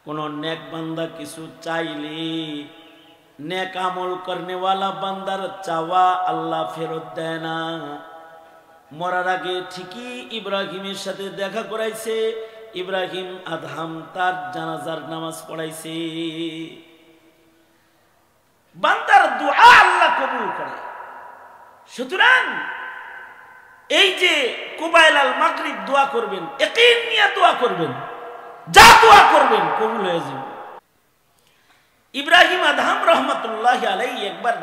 কোন নেক বান্দা কিছু চাইলে নেক আমল করনেওয়ালা বান্দার চাওয়া আল্লাহ ফেরত দেয় না। মরার আগে ঠিকই ইব্রাহিমের সাথে দেখা করাইছে, ইব্রাহিম আদহাম তার জানাজার নামাজ পড়াইছে। বান্দার দোয়া আল্লাহ কবুল করে। সুতরাং এই যে কুবাইল আল মাগরিব দোয়া করবেন, ইয়াকিন নিয়ে দোয়া করবেন, যা দোয়া করবেন কবুল হয়ে যাবে। ইব্রাহিম আদহাম রহমতুল্লাহ আলাইহি একবার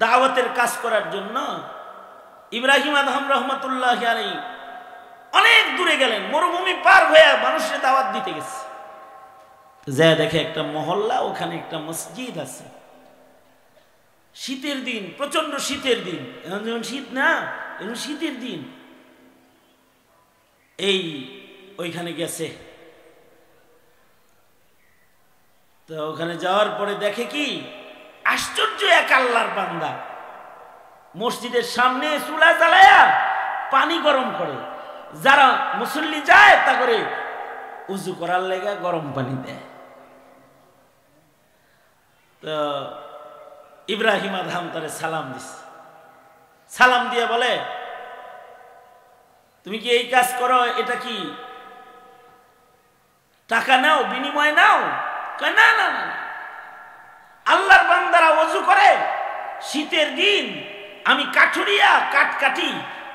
দাওয়াতের কাজ করার জন্য ইব্রাহিম আদহাম রহমতুল্লাহ আলাইহি অনেক দূরে গেলেন, মরুভূমি পার হয়ে মানুষের দাওয়াত দিতে গেছে। যা দেখে একটা মহল্লা, ওখানে একটা মসজিদ আছে। শীতের দিন, প্রচন্ড শীতের দিন, এখন যেমন শীত না, এখন শীতের দিন। এই ওইখানে গেছে, তো ওখানে যাওয়ার পরে দেখে কি আশ্চর্য এক আল্লাহর বান্দা মসজিদের সামনে চুলা জ্বালায়া পানি গরম করে। যারা মুসল্লি যায় তা করে উজু করার লেগে গরম পানি দেয়। তো ইব্রাহিম আদহাম তারে সালাম দিছে। সালাম দিয়ে বলে, তুমি কি এই কাজ করো, এটা কি টাকা নাও, বিনিময় নাও? কয় না না না, আল্লাহর বান্দারা ওযু করে, শীতের দিন আমি কাঠুরিয়া কাঠ কাটি,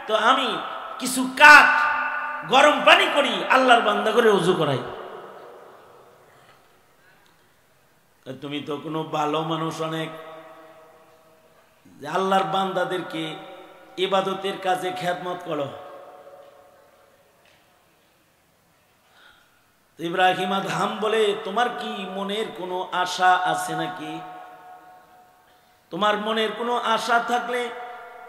তো আমি কিছু কাঠ গরম পানি করি, আল্লাহর বান্দা করে ওযু করাই। তুমি তো কোনো ভালো মানুষ, অনেক আল্লাহর বান্দাদেরকে ইবাদতের কাজে খেদমত করো। ইব্রাহিম আদহাম বলে, তোমার কি মনের কোনো আশা আছে নাকি? তোমার মনের কোনো আশা থাকলে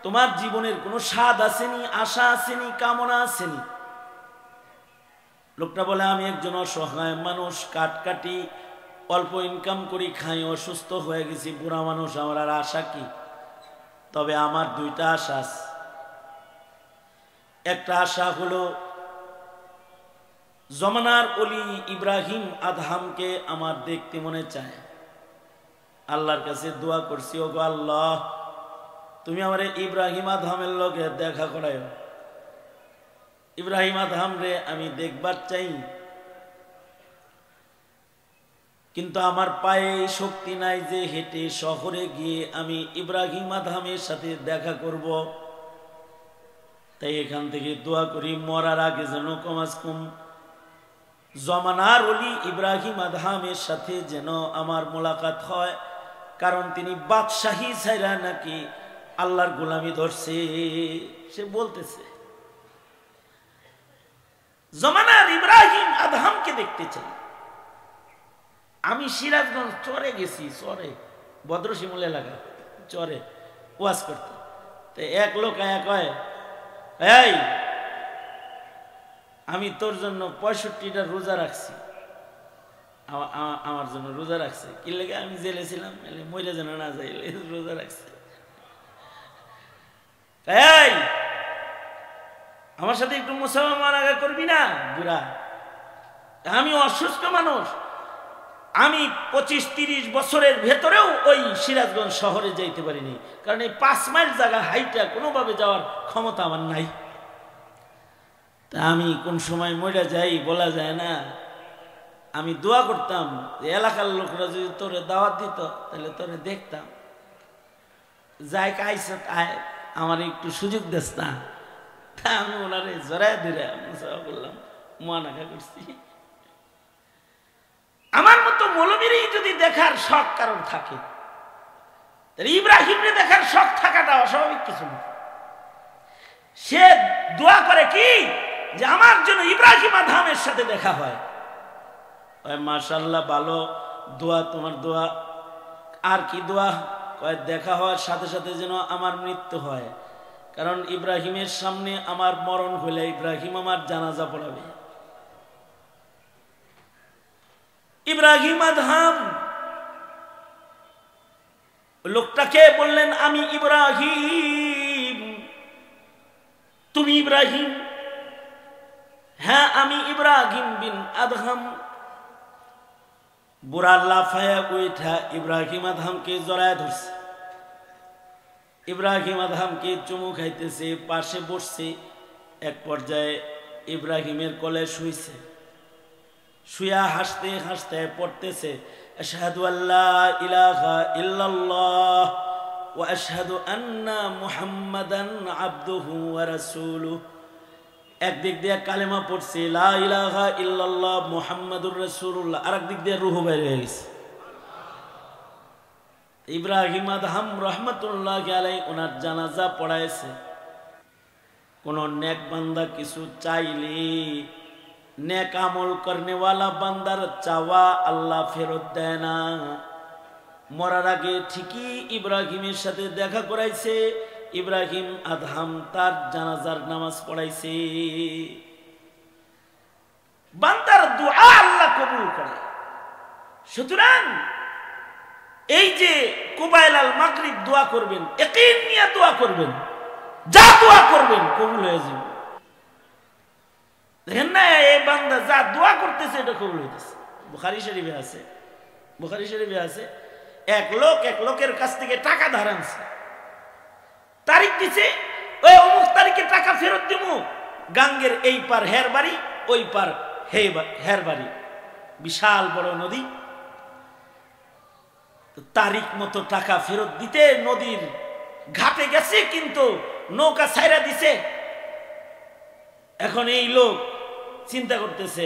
তোমার জীবনের কোনো স্বাদ আসেনি, আশা আসেনি, কামনা আসেনি? লোকটা বলে, আমি একজন অসহায় মানুষ, কাঠ কাটি, অল্প ইনকাম করি, খাই, অসুস্থ হয়ে গেছি, বুড়া মানুষ, আমার আর আশা কি? তবে আমার দুইটা আশা আছে। একটা আশা হলো জমানার ওলি ইব্রাহিম আদহামকে আমার দেখতে মনে চায়। আল্লাহর কাছে দোয়া করছি, ওগো আল্লাহ, তুমি আমার ইব্রাহিম আদহামের লগে দেখা করায়। ইব্রাহিম আদহাম রে আমি দেখবার চাই, কিন্তু আমার পায়ে শক্তি নাই যে হেঁটে শহরে গিয়ে আমি ইব্রাহিম আদহামের সাথে দেখা করব। তাই এখান থেকে দোয়া করি, মরার আগে যেন কমাস কম জমানার ওলি ইব্রাহিম আদহামের সাথে যেন আমার মোলাকাত হয়। কারণ তিনি বাদশাহী ছাইরা নাকি আল্লাহর গোলামি ধরছে, সে বলতেছে। জমানার ইব্রাহিম আদহামকে দেখতে চাই। আমি সিরাজগঞ্জ চরে গেছি, চরে বদ্রশিমুল এলাকা চরে ওয়াজ করতে। তো এক লোক আয়া কয়, এই আমি তোর জন্য 65টা রোজা রাখছি, আমার জন্য রোজা রাখছে। কি লেগে? আমি জেলে ছিলাম, মরে যেন না যাই, রোজা রাখছে। এই আমার সাথে একটু মুসলমান করবি না? বুড়া, আমি অসুস্থ মানুষ, আমি 25-30 বছরের ভেতরেও ওই সিরাজগঞ্জ শহরে যাইতে পারিনি, কারণ এই 5 মাইল জায়গা হাইটা কোনোভাবে যাওয়ার ক্ষমতা আমার নাই। তা আমি কোন সময় মরে যাই বলা যায় না। আমি দোয়া করতাম যে এলাকার লোকরা যদি তোরে দাওয়াত দিত তাহলে তোরে দেখতাম, যাই কাইস আয়, আমার একটু সুযোগ দেস না। তা আমি ওনারে জড়াই ধরে বললাম, মহানাকা করছি। আমার মতো মৌলবীরই যদি দেখার শখ কারণ থাকে, তাহলে ইব্রাহিমরে দেখার শখ থাকাটা অস্বাভাবিক কিছু না। সে দোয়া করে কি যে আমার জন্য ইব্রাহিম আদহামের সাথে দেখা হয়। মাশাআল্লাহ, ভালো দোয়া, তোমার দোয়া। আর কি দোয়া? দেখা হওয়ার সাথে সাথে যেন আমার মৃত্যু হয়, কারণ ইব্রাহিমের সামনে আমার মরণ হলে ইব্রাহিম আমার জানাজা পড়াবে। ইব্রাহিম আদহাম লোকটাকে বললেন, আমি ইব্রাহিম। তুমি ইব্রাহিম? হ্যাঁ আমি ইব্রাহিম। বিন আদহাম বুড়া লাফায়া উঠা ইব্রাহিম আদহামকে জড়ায় ধরছে। ইব্রাহিম আদহামকে চুমু খাইতেছে, পাশে বসছে। এক পর্যায়ে ইব্রাহিমের কোলে শুইছে। শুয়া হাসতে হাসতে পড়তেছে আশহাদু আল্লা ইলাহা ইল্লাল্লাহ ওয়া আশহাদু আন্না মুহাম্মাদান আবদুহু ওয়া রাসূলুহু। একদিক দিয়ে কালেমা পড়ছে লা ইলাহা ইল্লাল্লাহ মুহাম্মাদুর রাসূলুল্লাহ, আর একদিক দিয়ে রূহ বের হয়ে গেছে। ইব্রাহিম আদহাম রহমতুল্লাহি আলাইহি ওনার জানাজা পড়াইছে। কোন নেক বান্দা কিছু চাইলে নেক আমল করনেওয়ালা বান্দার চাওয়া আল্লাহ ফেরত দেয় না। মরার আগে ঠিকই ইব্রাহিমের সাথে দেখা করাইছে। ইব্রাহিম আদহাম তার জানাজার নামাজ পড়াইছে। বান্দার দোয়া আল্লাহ কবুল করে। সুতরাং এই যে কুবাইল আল মাগরিব দোয়া করবেন, ইয়াকিন নিয়ে দোয়া করবেন, যা দোয়া করবেন কবুল হয়ে যাবে। দেখেন না, এই বান্দা যা দোয়া করতেছে এটা কবুল হইতেছে। বুখারী শরীফে আছে, বুখারী শরীফে আছে, এক লোকের কাছ থেকে টাকা ধার আনছে, তারিখ দিছে, ওই অমুক তারিখে টাকা ফেরত দিব। গাঙ্গের এই পার হের বাড়ি, ওই পার হের বাড়ি, বিশাল বড় নদী। তারিখ মতো টাকা ফেরত দিতে নদীর ঘাটে গেছে, কিন্তু নৌকা ছাইরা দিছে। এখন এই লোক চিন্তা করতেছে,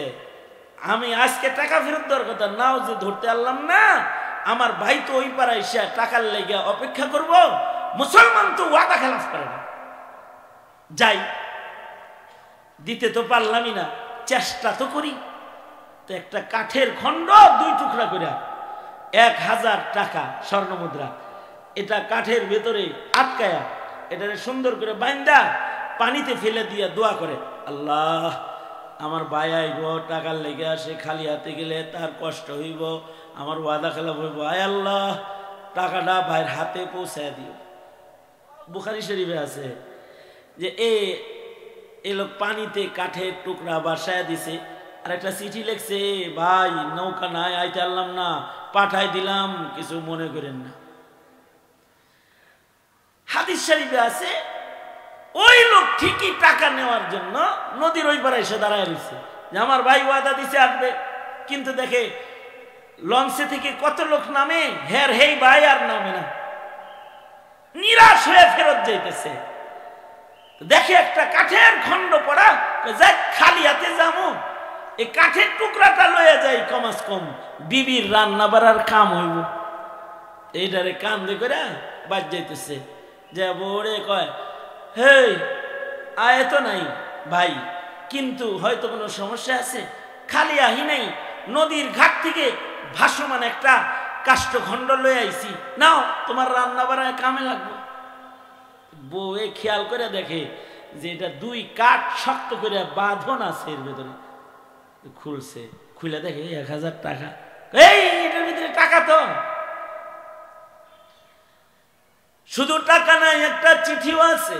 আমি আজকে টাকা ফেরত দেওয়ার কথা নাও যে ধরতে পারলাম না, আমার ভাই তো ওই পাড়া এসে টাকার লেগে অপেক্ষা করব, মুসলমান তো ওয়াদা খেলাফ করে না, যাই, দিতে তো পারলামই না, চেষ্টা তো করি। তো একটা কাঠের খণ্ড 2 টুকরা করে 1000 টাকা স্বর্ণ মুদ্রা, এটা কাঠের ভেতরে আটকায়া এটারে সুন্দর করে বাইন্দা পানিতে ফেলে দিয়া দোয়া করে, আল্লাহ আমার ভাই আইব, টাকার লেগে আসে, খালি হাতে গেলে তার কষ্ট হইব, আমার ওয়াদা খেলাফ হইব, আয় আল্লাহ টাকাটা ভাইয়ের হাতে পৌঁছায় দিও। বুখারী শরীফে আছে যে এই লোক পানিতে কাঠের টুকরা বাসায় দিছে, আর একটা চিঠি লিখছে, ভাই নৌকা নাই, আইতে পারলাম না, পাঠাই দিলাম, কিছু মনে করেন না। হাদিস শরীফে আছে ওই লোক ঠিকই টাকা নেওয়ার জন্য নদীর ওই পারে এসে দাঁড়ায় রয়েছে, যে আমার ভাই ওয়াদা দিছে আসবে, কিন্তু দেখে লঞ্চে থেকে কত লোক নামে, হেই ভাই আর নামে না, নিরাশ হয়ে ফেরত যাইতেছে। দেখে একটা কাঠের খণ্ড পড়া, যাই খালি হাতে যাবো, এই কাঠের টুকরাটা লয়ে যাই, কমাস কম বিবির রান্না বাড়ার কাম হইব। এইটারে কান্দে করে বাজ যাইতেছে, যে বড়ে কয়, হে আয় তো নাই ভাই, কিন্তু হয়তো কোনো সমস্যা আছে, খালি আহি নাই, নদীর ঘাট থেকে ভাসমান একটা কাষ্ঠখণ্ড লয়ে আইছি, নাও তোমার রান্না বাড়ায় কামে লাগবে। বউয়ে খেয়াল করে দেখে যে এটা 2 কাঠ শক্ত করে বাঁধন আছে এর ভেতরে, খুলছে, খুলে দেখে 1000 টাকা। এই এটার ভিতরে টাকা তো, শুধু টাকা নাই, একটা চিঠিও আছে।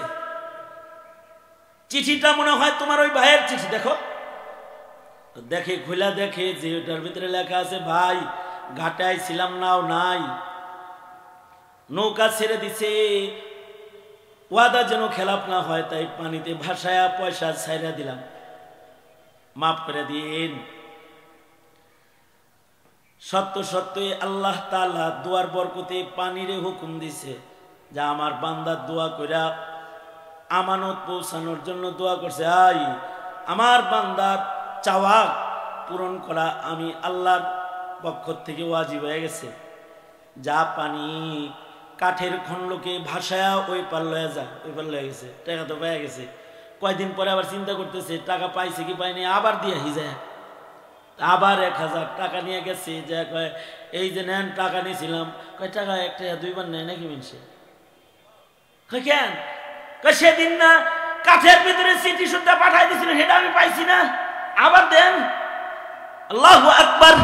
চিঠিটা মনে হয় তোমার ওই ভাইয়ের চিঠি, দেখো। দেখে খুলে দেখে যে ওটার ভিতরে লেখা আছে, ভাই ঘাটায় ছিলাম নাও নাই, নৌকা ছেড়ে দিছে, ওয়াদা যেন খেলাপ না হয়, তাই পানিতে ভাসায়া পয়সা ছাইরা দিলাম, মাফ করে দিন। সত্য সত্যই আল্লাহ তাআলা দোয়ার বরকতে পানিরে হুকুম দিছে, যা আমার বান্দার দোয়া কইরা আমানত পৌঁছানোর জন্য দোয়া করছে, আই আমার বান্দার চাওয়া পূরণ করা আমি আল্লাহর পক্ষ থেকে ওয়াজিব হয়ে গেছে। যা পানি কাঠের খণ্ডকে ভাসায়া ওই পার লয়ে যা, ওই পার লয়ে গেছে, টাকা তো পেয়ে গেছে। কয়দিন পরে আবার চিন্তা করতেছে টাকা পাইছে কি পাইনি, আবার দিয়ে হিজায় আবার 1000 টাকা নিয়ে গেছে, যে কয় এই যে নেন টাকা নিয়েছিলাম, কয় টাকা 1 টাকা 2 বার নেয় নাকি মিনছে, কয় কেন, কয় সেদিন না কাঠের ভিতরে চিঠি সুদ্ধা পাঠাই দিয়েছিল, সেটা আমি পাইছি না, আবার দেন। আল্লাহু আকবার।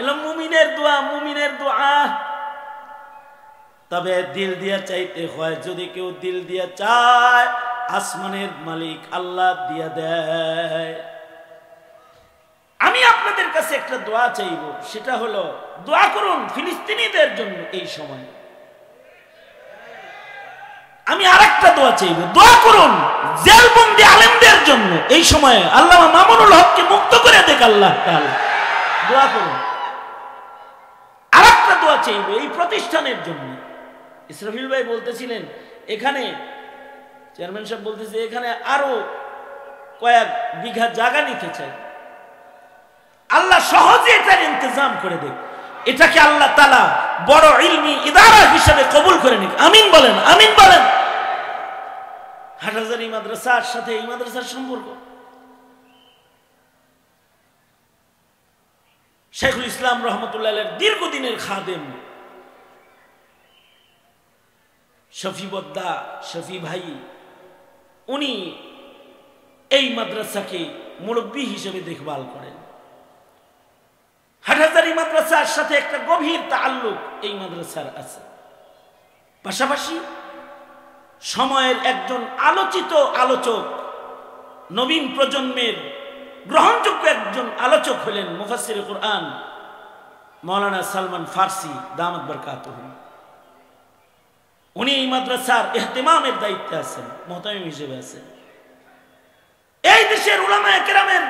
এলো মুমিনের দোয়া, মুমিনের দোয়া। তবে দিল দিয়া চাইতে হয়, যদি কেউ দিল দিয়া চায় আসমানের মালিক আল্লাহ দিয়া দেয়। কাছে একটা দোয়া চাইব, সেটা হলো দোয়া করুন ফিলিস্তিনিদের জন্য। এই সময় আমি আরেকটা দোয়া চাইব, দোয়া করুন জেলবন্দি আলেমদের জন্য। এই সময়ে আল্লামা মামুনুল হককে মুক্ত করে দেখ আল্লাহ তাআলা, দোয়া করুন। আরেকটা দোয়া চাইব এই প্রতিষ্ঠানের জন্য। ইসরাফিল ভাই বলতেছিলেন এখানে, চেয়ারম্যান সাহেব বলতেছে এখানে আরো কয়েক বিঘা জায়গা নিতে চাই, আল্লাহ সহজে এটার ইন্তজাম করে দেখ, এটাকে আল্লাহ তাআলা বড় ইলমি ইদারা হিসেবে কবুল করে নিক। আমিন বলেন, আমিন বলেন। হাটহাজারী মাদ্রাসার সাথে এই মাদ্রাসার সম্পর্ক, শেখুল ইসলাম রহমতুল্লাহ আলাইহির দীর্ঘদিনের খাদেম শফি বদ্দা, শফি ভাই, উনি এই মাদ্রাসাকে মুরব্বী হিসেবে দেখভাল করেন। হাটহাজারী মাদ্রাসার সাথে একটা গভীর তাআল্লুক এই মাদ্রাসার আছে। পাশাপাশি সময়ের একজন আলোচিত আলোচক, নবীন প্রজন্মের গ্রহণযোগ্য একজন আলোচক হলেন মুফাসসিরে কুরআন মাওলানা সালমান ফারসি দামাত বরকাতুহু। উনি এই মাদ্রাসার ইহতিমামের দায়িত্বে আছেন, মুহতামিম হিসেবে আছেন। এই দেশের উলামায়ে কেরামের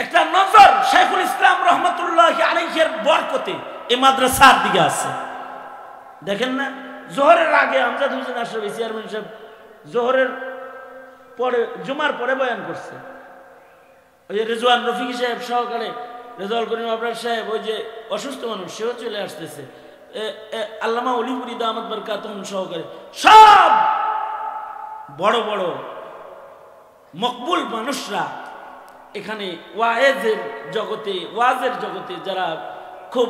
একটা নজর শেখুল ইসলাম রহমতুল্লাহি আলাইহির বরকতে এই মাদ্রাসার দিকে আছে। দেখেন না, জোহরের আগে আমজাদ হোসেন আশরাফি চেয়ারম্যান সাহেব জোহরের পরে জুমার পরে বয়ান করছে। ওই যে রেজওয়ান রফিকি সাহেব সহকারে রেজাউল করিম আবরার সাহেব, ওই যে অসুস্থ মানুষ, সেও চলে আসতেছে। আল্লামা অলিপুরি দামাত বরকাতুহু সহকারে সব বড় বড় মকবুল মানুষরা এখানে ওয়াজের জগতে যারা খুব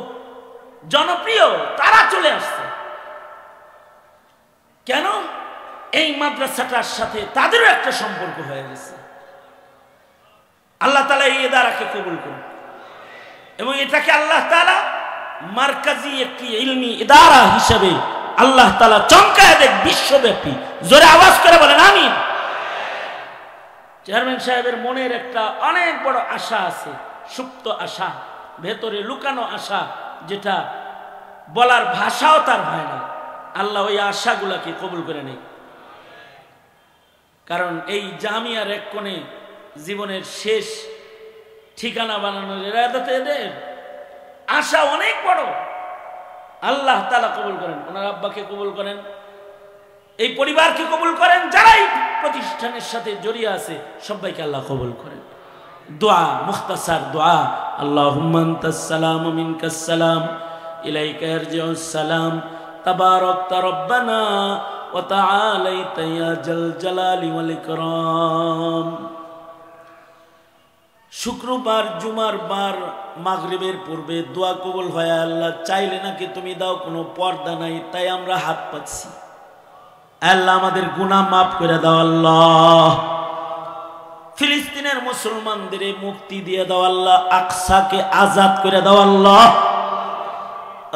জনপ্রিয় তারা চলে আসছে। কেন? এই মাদ্রাসাটার সাথে তাদেরও একটা সম্পর্ক হয়ে গেছে। আল্লাহ তাআলা এই ইদারাকে কবুল করুন এবং এটাকে আল্লাহ তাআলা মারকাজি একটি ইলমি ইদারা হিসেবে আল্লাহ তাআলা চমকায় দেখ বিশ্বব্যাপী। জোরে আওয়াজ করে বলেন আমিন। চেয়ারম্যান সাহেবের মনের একটা অনেক বড় আশা আছে, সুপ্ত আশা, ভেতরে লুকানো আশা, যেটা বলার ভাষাও তার হয় না। আল্লাহ ওই আশাগুলাকে কবুল করে নেই। কারণ এই জামিয়ার এক কোণে জীবনের শেষ ঠিকানা বানানোর ইরাদাতে এদের আশা অনেক বড়। আল্লাহ তাআলা কবুল করেন, ওনার আব্বাকে কবুল করেন, এই পরিবারকে কবুল করেন, যারাই প্রতিষ্ঠানের সাথে জড়িয়ে আছে সবাইকে আল্লাহ কবুল করেন। দোয়া, মুখতাসার দোয়া, আল্লাহুম্মা আনতাস সালাম ওয়া মিনকাস সালাম ইলাইকা ইয়ারজিউস সালাম তাবারাকতা রব্বানা ওয়া তাআলাইতা ইয়া জাল জালালি ওয়াল ইকরাম। শুক্রবার জুমার বার মাগরিবের পূর্বে দোয়া কবুল হয় আল্লাহ চাইলে নাকি তুমি দাও, কোনো পর্দা নাই, তাই আমরা হাত পাচ্ছি। আল্লাহ আমাদের গুনাহ মাফ করে দাও আল্লাহ। ফিলিস্তিনের মুসলমানদের মুক্তি দিয়ে দাও আল্লাহ, আকসাকে আজাদ করে দাও আল্লাহ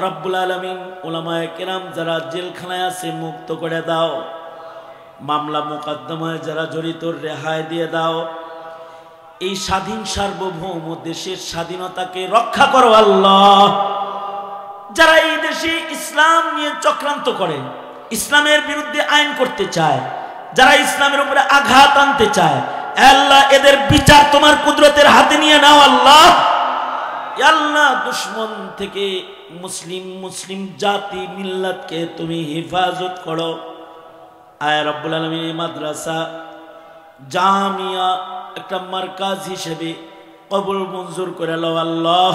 রব্বুল আলামিন। উলামায়ে কেরাম যারা জেলখানায় আছে মুক্ত করে দাও, মামলা মোকদ্দমায় যারা জড়িত রেহাই দিয়ে দাও। এই স্বাধীন সার্বভৌম দেশের স্বাধীনতাকে রক্ষা করো আল্লাহ। যারা এই দেশে ইসলাম নিয়ে চক্রান্ত করে, ইসলামের বিরুদ্ধে আইন করতে চায়, যারা ইসলামের উপরে আঘাত আনতে চায়, আল্লাহ এদের বিচার তোমার কুদরতের হাতে নিয়ে নাও আল্লাহ। আল্লাহ দুশ্মন থেকে মুসলিম জাতি মিল্লাতকে তুমি হেফাজত করো। আয় রব্বুল আলামিন এই মাদ্রাসা জামিয়া একটা মার্কাজ হিসেবে কবুল মঞ্জুর করে নাও আল্লাহ।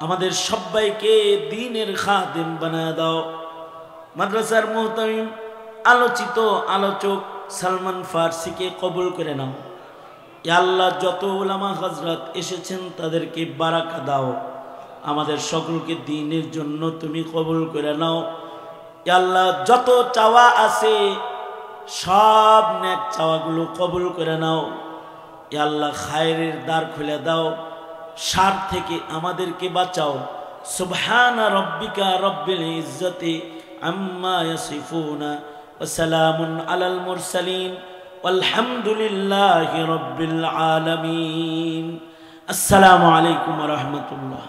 আমাদের সবাইকে দ্বীনের খাদেম বানায় দাও। মাদ্রাসার মুহতামিম আলোচিত আলোচক সালমান ফারসিকে কবুল করে নাও। ইয়া আল্লাহ যত উলামা হযরত এসেছেন তাদেরকে বারাকা দাও। আমাদের সকলকে দ্বীনের জন্য তুমি কবুল করে নাও। ইয়া আল্লাহ যত চাওয়া আছে সব নেক চাওয়াগুলো কবুল করে নাও। ইয়া আল্লাহ খায়রের দ্বার খুলে দাও, শার থেকে আমাদেরকে বাঁচাও। সুবহানা রাব্বিকা রাব্বিল ইজ্জতি আম্মা ইয়াসিফুনা ওয়া সালামুন আলাল মুরসালিন ওয়ালহামদুলিল্লাহি রাব্বিল আলামিন। আসসালামু আলাইকুম ওয়া রাহমাতুল্লাহ।